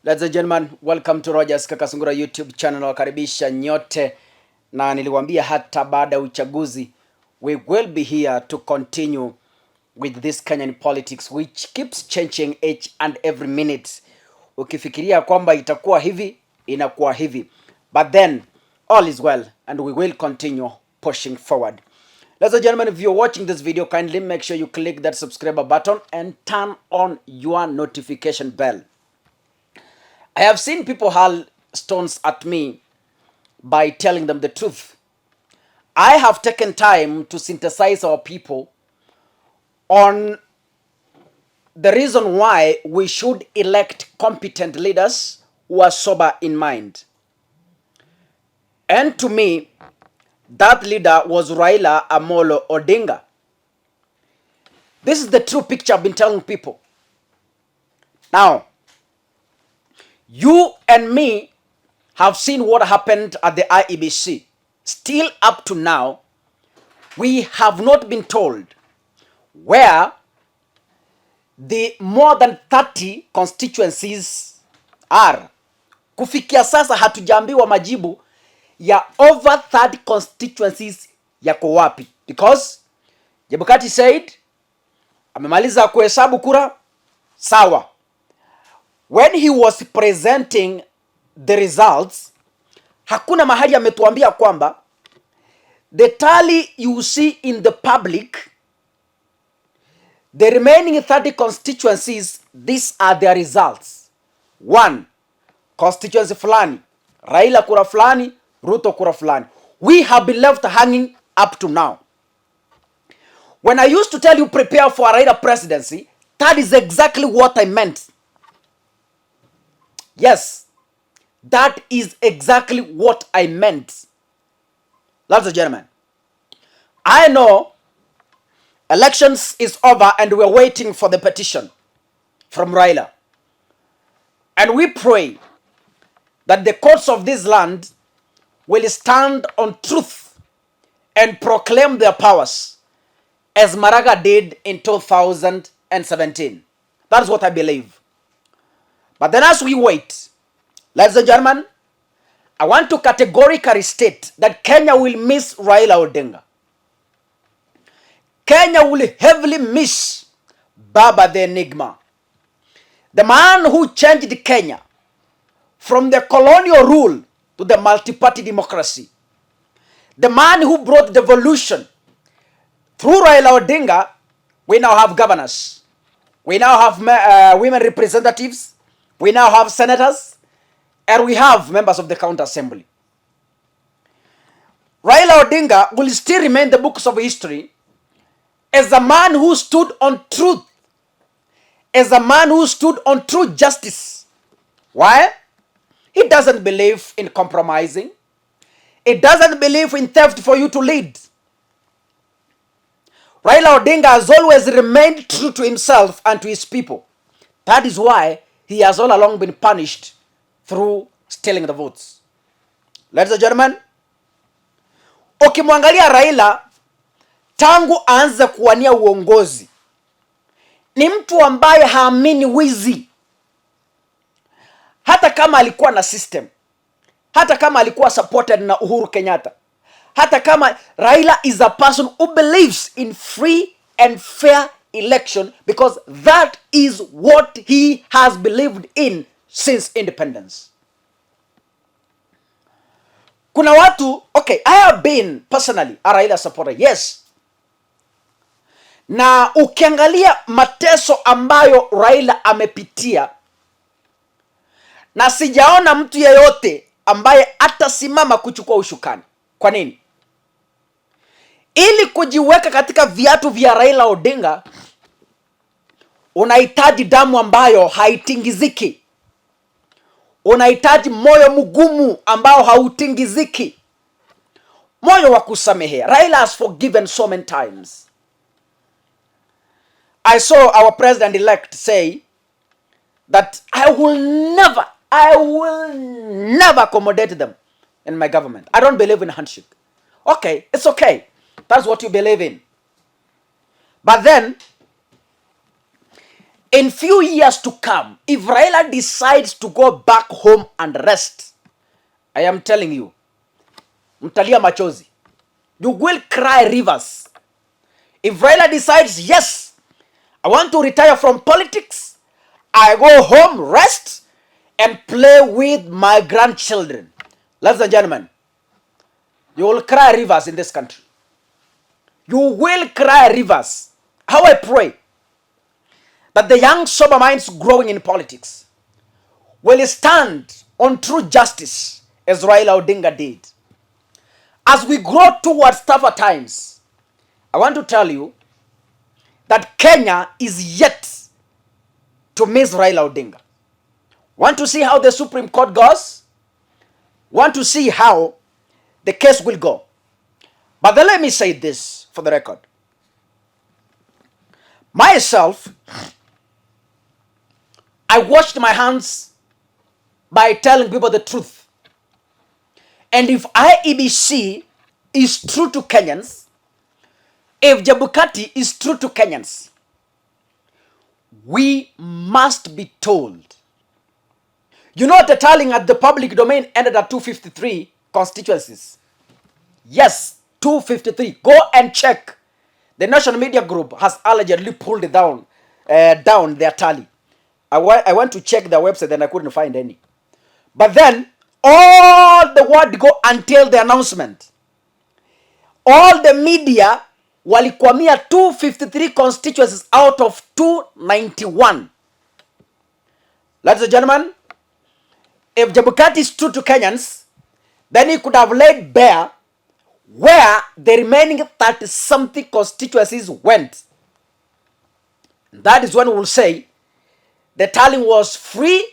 Ladies and gentlemen, welcome to Rogers Kakasungura YouTube channel. Wakaribisha nyote, na niliwaambia hata baada uchaguzi we will be here to continue with this Kenyan politics which keeps changing each and every minute. Ukifikiria kwamba itakuwa hivi, inakuwa hivi. But then all is well and we will continue pushing forward. Ladies and gentlemen, if you're watching this video, kindly make sure you click that subscribe button and turn on your notification bell. I have seen people hurl stones at me by telling them the truth. I have taken time to synthesize our people on the reason why we should elect competent leaders who are sober in mind. And to me, that leader was Raila Amolo Odinga. This is the true picture I've been telling people. Now, you and me have seen what happened at the IEBC. Still up to now, we have not been told where the more than 30 constituencies are. Kufikia sasa hatujaambiwa majibu ya over 30 constituencies yako wapi. Because Jebukati said amemaliza kuhesabu kura, sawa. When he was presenting the results, hakuna mahali ametuambia kwamba the tally you see in the public, the remaining 30 constituencies, these are their results. 1. Constituency fulani, Raila kura fulani, Ruto kura fulani. We have been left hanging up to now. When I used to tell you prepare for a Raila presidency, that is exactly what I meant. Yes, that is exactly what I meant. Ladies and gentlemen, I know elections is over and we're waiting for the petition from Raila. And we pray that the courts of this land will stand on truth and proclaim their powers as Maraga did in 2017. That's what I believe. But then as we wait, ladies and gentlemen, I want to categorically state that Kenya will miss Raila Odinga. Kenya will heavily miss Baba the Enigma. The man who changed Kenya from the colonial rule to the multi-party democracy. The man who brought devolution. Through Raila Odinga, we now have governors. We now have women representatives. We now have senators, and we have members of the county assembly. Raila Odinga will still remain in the books of history as a man who stood on truth, as a man who stood on true justice. Why? He doesn't believe in compromising. He doesn't believe in theft for you to lead. Raila Odinga has always remained true to himself and to his people. That is why he has all along been punished through stealing the votes. Ladies and gentlemen, ukimwangalia Raila tangu aanze kuwania uongozi, ni mtu ambaye haamini wizi. Hata kama alikuwa na system, hata kama alikuwa supported na Uhuru Kenyatta, hata kama Raila is a person who believes in free and fair election because that is what he has believed in since independence. Kuna watu, okay, I have been personally a Raila supporter, yes. Na ukiangalia mateso ambayo Raila amepitia, na sijaona mtu yeyote ambaye atasimama kuchukua ushukani. Kwa nini? Ili kujiweka katika viatu vya Raila Odinga, unahitaji damu ambayo haitingiziki. Unahitaji moyo mgumu ambao hautingiziki. Moyo wa kusamehea. Raila has forgiven so many times. I saw our president-elect say that I will never accommodate them in my government. I don't believe in handshake. Okay, it's okay. That's what you believe in. But then, in few years to come, if Raila decides to go back home and rest, I am telling you, mtalia machozi. You will cry rivers. If Raila decides, yes, I want to retire from politics, I go home, rest, and play with my grandchildren. Ladies and gentlemen, you will cry rivers in this country. You will cry rivers. How I pray that the young sober minds growing in politics will stand on true justice as Raila Odinga did. As we grow towards tougher times, I want to tell you that Kenya is yet to miss Raila Odinga. Want to see how the Supreme Court goes? Want to see how the case will go? But then let me say this for the record. Myself, I washed my hands by telling people the truth. And if IEBC is true to Kenyans, if Jabukati is true to Kenyans, we must be told. You know, the tallying at the public domain ended at 253 constituencies. Yes, 253. Go and check. The National Media Group has allegedly pulled it down their tally. I went to check their website and I couldn't find any. But then, all the word go until the announcement. All the media walikwamia 253 constituencies out of 291. Ladies and gentlemen, if Jabukati is true to Kenyans, then he could have laid bare where the remaining 30-something constituencies went. That is when we will say the tallying was free,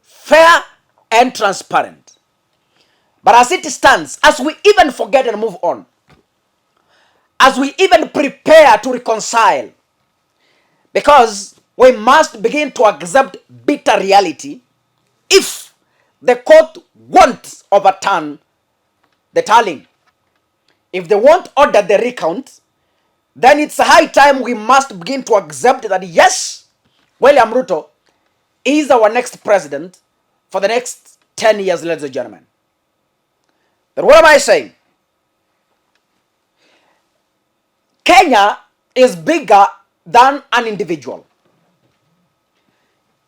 fair, and transparent. But as it stands, as we even forget and move on, as we even prepare to reconcile, because we must begin to accept bitter reality, if the court won't overturn the tallying, if they won't order the recount, then it's high time we must begin to accept that yes, William Ruto is our next president for the next 10 years, ladies and gentlemen. But what am I saying? Kenya is bigger than an individual.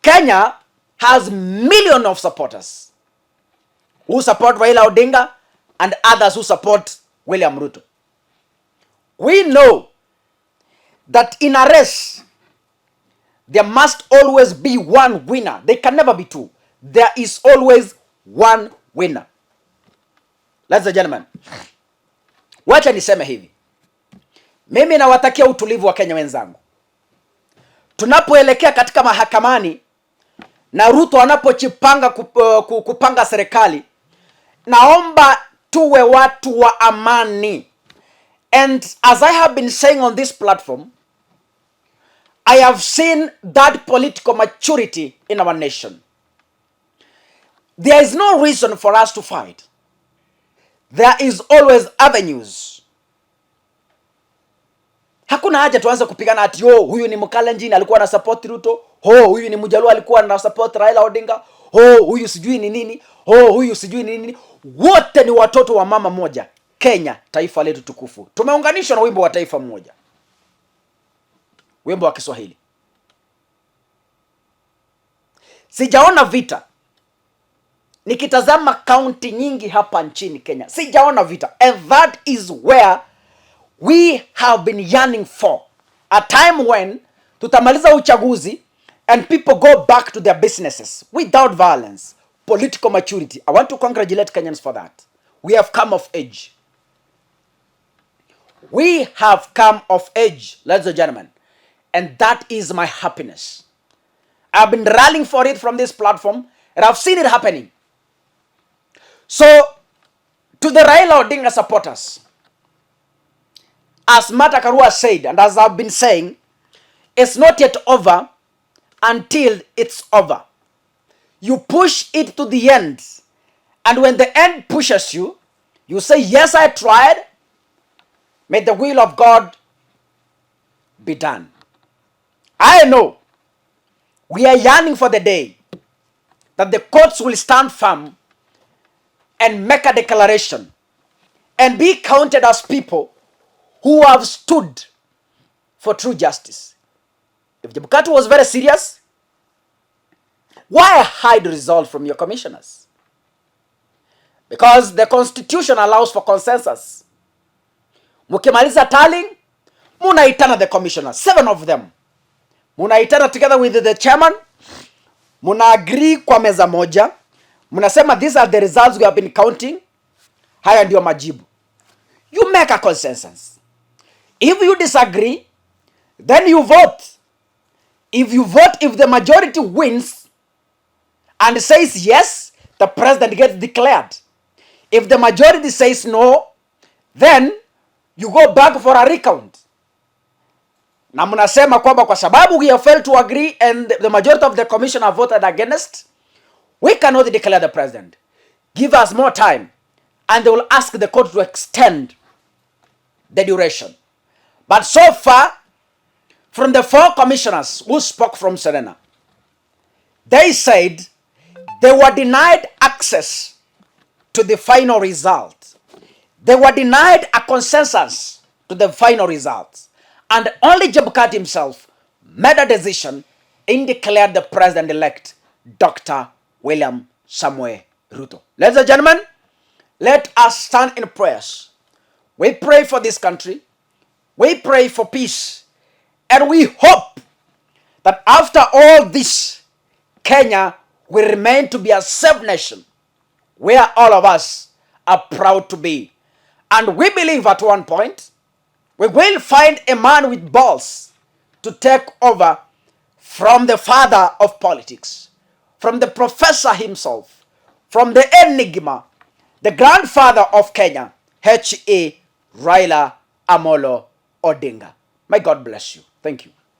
Kenya has millions of supporters who support Raila Odinga and others who support William Ruto. We know that in a race, there must always be one winner. There can never be two. There is always one winner. Ladies and gentlemen, wacha niseme hivi. Mimi nawatakia utulivu wa Kenya wenzangu. Tunapoelekea katika mahakamani na Ruto anapochipanga kupanga serikali, naomba tuwe watu wa amani. And as I have been saying on this platform, I have seen that political maturity in our nation. There is no reason for us to fight. There is always avenues. Hakuna haja tuanze kupigana ati huyu ni Mkalenjin alikuwa na support Ruto, huyu ni Mjaluo alikuwa na support Raila Odinga, huyu sijui ni nini, huyu sijui ni nini. Wote ni watoto wa mama moja, Kenya, taifa letu tukufu. Tumeunganishwa na wimbo wa taifa moja, wimbo wa Kiswahili. Sijaona vita. Nikitazama kaunti nyingi hapa nchini Kenya, sijaona vita. And that is where we have been yearning for. A time when tutamaliza uchaguzi and people go back to their businesses without violence. Political maturity. I want to congratulate Kenyans for that. We have come of age. We have come of age, ladies and gentlemen. And that is my happiness. I've been rallying for it from this platform, and I've seen it happening. So, to the Raila Odinga supporters, as Martha Karua said, and as I've been saying, it's not yet over until it's over. You push it to the end. And when the end pushes you, you say, yes, I tried. May the will of God be done. I know We are yearning for the day that the courts will stand firm and make a declaration and be counted as people who have stood for true justice. If Chebukati was very serious, why hide results from your commissioners? Because the constitution allows for consensus. Mukimaliza tallying, munaitana the commissioners, 7 of them. Munaitana together with the chairman, muna agree kwa meza moja, munasema these are the results we have been counting, haya ndio majibu. You make a consensus. If you disagree, then you vote. If you vote, if the majority wins and says yes, the president gets declared. If the majority says no, then you go back for a recount. Na mnasema kwamba kwa sababu we have failed to agree and the majority of the commission have voted against, we cannot declare the president. Give us more time. And they will ask the court to extend the duration. But so far, from the 4 commissioners who spoke from Serena, they said they were denied access to the final result. They were denied a consensus to the final results. And only Chebukati himself made a decision and declared the president-elect, Dr. William Samoei Ruto. Ladies and gentlemen, let us stand in prayers. We pray for this country. We pray for peace. And we hope that after all this, Kenya will remain to be a safe nation where all of us are proud to be. And we believe at one point, we will find a man with balls to take over from the father of politics, from the professor himself, from the enigma, the grandfather of Kenya, H.A. Raila Amolo Odinga. May God bless you. Thank you.